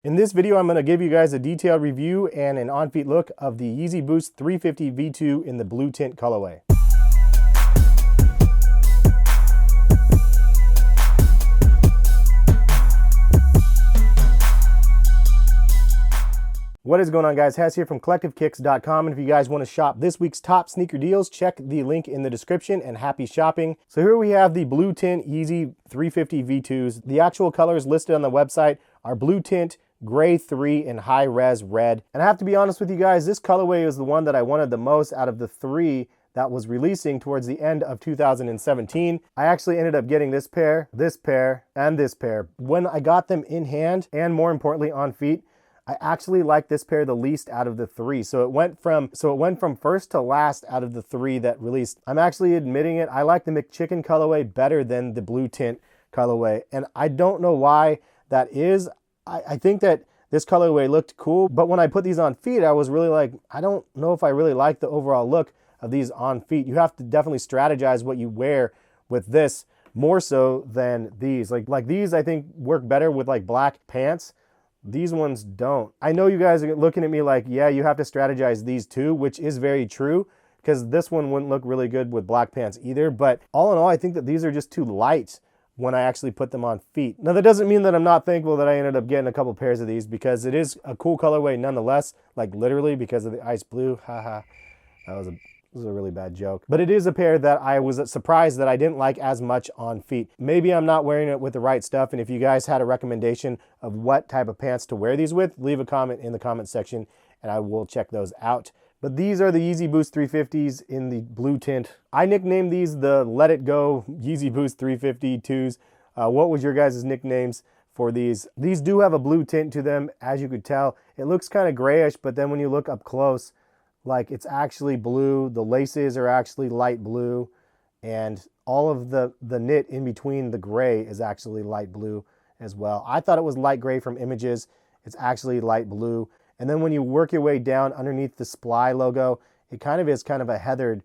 In this video, I'm going to give you guys a detailed review and an on-feet look of the Yeezy Boost 350 V2 in the blue tint colorway. What is going on, guys? Hess here from CollectiveKicks.com, and if you guys want to shop this week's top sneaker deals, check the link in the description, and happy shopping. So here we have the blue tint Yeezy 350 V2s. The actual colors listed on the website are blue tint, gray 3, and high res red. And I have to be honest with you guys, this colorway is the one that I wanted the most out of the three that was releasing towards the end of 2017. I actually ended up getting this pair, and this pair. When I got them in hand, and more importantly on feet, I actually like this pair the least out of the three. So it went from first to last out of the three that released. I'm actually admitting it. I like the McChicken colorway better than the blue tint colorway. And I don't know why that is. I think that this colorway looked cool, but when I put these on feet, I was really like, I don't know if I really like the overall look of these on feet. You have to definitely strategize what you wear with this more so than these. Like these, I think work better with like black pants. These ones don't. I know you guys are looking at me like, yeah, you have to strategize these too, which is very true, because this one wouldn't look really good with black pants either. But all in all, I think that these are just too light when I actually put them on feet. Now, that doesn't mean that I'm not thankful that I ended up getting a couple pairs of these, because it is a cool colorway nonetheless, like literally because of the ice blue. Haha, this was a really bad joke. But it is a pair that I was surprised that I didn't like as much on feet. Maybe I'm not wearing it with the right stuff, and if you guys had a recommendation of what type of pants to wear these with, leave a comment in the comment section and I will check those out. But these are the Yeezy Boost 350s in the blue tint. I nicknamed these the Let It Go Yeezy Boost 352s. What was your guys' nicknames for these? These do have a blue tint to them, as you could tell. It looks kind of grayish, but then when you look up close, like it's actually blue. The laces are actually light blue, and all of the knit in between the gray is actually light blue as well. I thought it was light gray from images. It's actually light blue. And then when you work your way down underneath the Sply logo, it kind of is kind of a heathered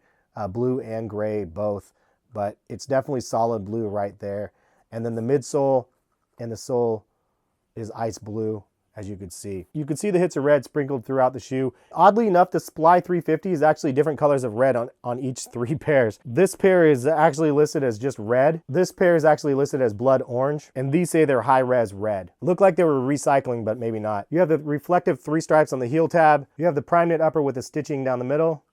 blue and gray both, but it's definitely solid blue right there. And then the midsole and the sole is ice blue, as you could see. You could see the hits of red sprinkled throughout the shoe. Oddly enough, the Sply 350 is actually different colors of red on each three pairs. This pair is actually listed as just red. This pair is actually listed as blood orange, and these say they're high res red. Look like they were recycling, but maybe not. You have the reflective 3 stripes on the heel tab. You have the prime knit upper with the stitching down the middle,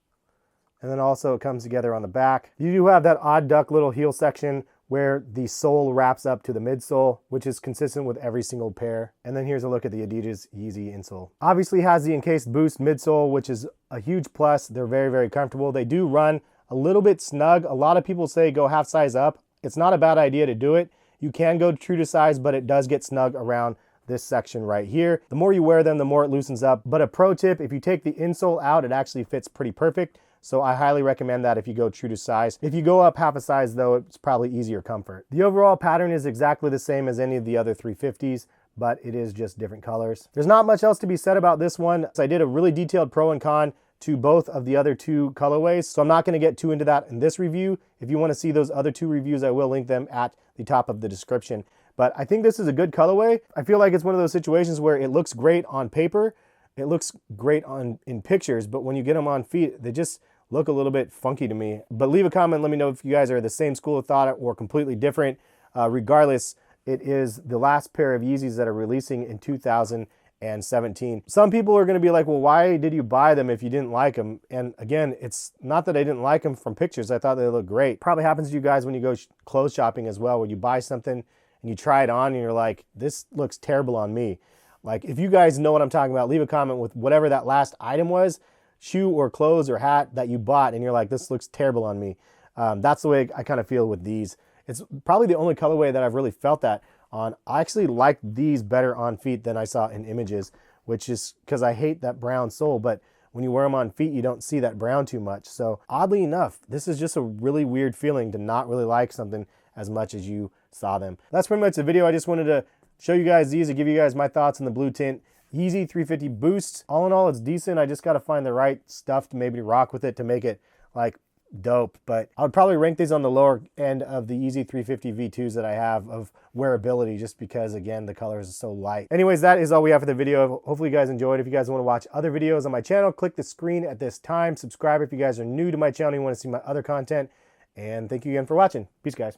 and then also it comes together on the back. You do have that odd duck little heel section where the sole wraps up to the midsole, which is consistent with every single pair. And then here's a look at the Adidas Yeezy insole. Obviously has the encased Boost midsole, which is a huge plus. They're very, very comfortable. They do run a little bit snug. A lot of people say go half size up. It's not a bad idea to do it. You can go true to size, but it does get snug around this section right here. The more you wear them, the more it loosens up. But a pro tip, if you take the insole out, it actually fits pretty perfect. So I highly recommend that if you go true to size. If you go up half a size though, it's probably easier comfort. The overall pattern is exactly the same as any of the other 350s, but it is just different colors. There's not much else to be said about this one. So I did a really detailed pro and con to both of the other two colorways, so I'm not gonna get too into that in this review. If you wanna see those other two reviews, I will link them at the top of the description. But I think this is a good colorway. I feel like it's one of those situations where it looks great on paper, it looks great in pictures, but when you get them on feet, they just look a little bit funky to me. But leave a comment, let me know if you guys are the same school of thought or completely different. Regardless, it is the last pair of Yeezys that are releasing in 2017. Some people are gonna be like, well, why did you buy them if you didn't like them? And again, it's not that I didn't like them from pictures. I thought they looked great. Probably happens to you guys when you go clothes shopping as well, where you buy something and you try it on and you're like, this looks terrible on me. Like, if you guys know what I'm talking about, leave a comment with whatever that last item was, shoe or clothes or hat that you bought, and you're like, this looks terrible on me. That's the way I kind of feel with these. It's probably the only colorway that I've really felt that on. I actually like these better on feet than I saw in images, which is because I hate that brown sole, but when you wear them on feet, you don't see that brown too much. So oddly enough, this is just a really weird feeling to not really like something as much as you saw them. That's pretty much the video. I just wanted to show you guys these and give you guys my thoughts on the blue tint Yeezy 350 Boost. All in all, it's decent. I just got to find the right stuff to maybe rock with it to make it like dope. But I would probably rank these on the lower end of the Yeezy 350 V2s that I have of wearability, just because, again, the colors are so light. Anyways, that is all we have for the video. Hopefully you guys enjoyed. If you guys want to watch other videos on my channel, click the screen at this time. Subscribe if you guys are new to my channel and you want to see my other content. And thank you again for watching. Peace, guys.